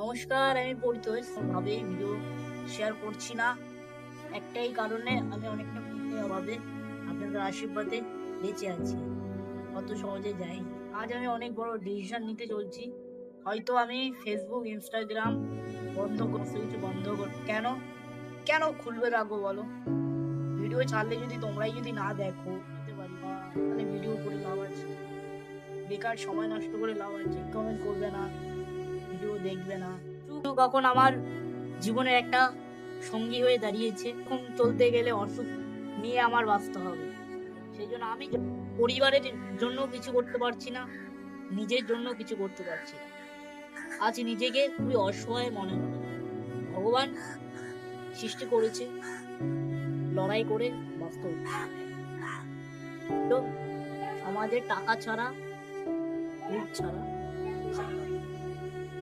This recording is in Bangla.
নমস্কার, আমি পরিতোষ। ভাবে ভিডিও শেয়ার করছি না, একটাই কারণে আমি অনেকটা অভাবে আপনাদের আশীর্বাদে বেঁচে আছি, অত সহজে যাই। আজ আমি অনেক বড় ডিসিশন নিতে চলছি। হয়তো আমি ফেসবুক ইনস্টাগ্রাম বন্ধ করতে কিছু বন্ধ কর কেন কেন খুলবে রাখবো বলো? ভিডিও ছাড়লে যদি তোমরাই যদি না দেখো বুঝতে পারি, তাহলে ভিডিও করে লাভ আছে? বেকার সময় নষ্ট করে লাভ আছে? কমেন্ট করবে না, ভিডিও দেখবে না। কখন আমার জীবনের একটা সঙ্গী হয়ে দাঁড়িয়েছে। এখন চলতে গেলে অসুখ নিয়ে আমার বাঁচতে হবে। সেই জন্য আমি পরিবারের জন্য কিছু করতে পারছি না, নিজের জন্য কিছু করতে পারছি না। আজ নিজেকে খুবই অসহায় মনে হয়। ভগবান সৃষ্টি করেছে লড়াই করে বাঁচতে হচ্ছে। তো সমাজে টাকা ছাড়া, রূপ ছাড়া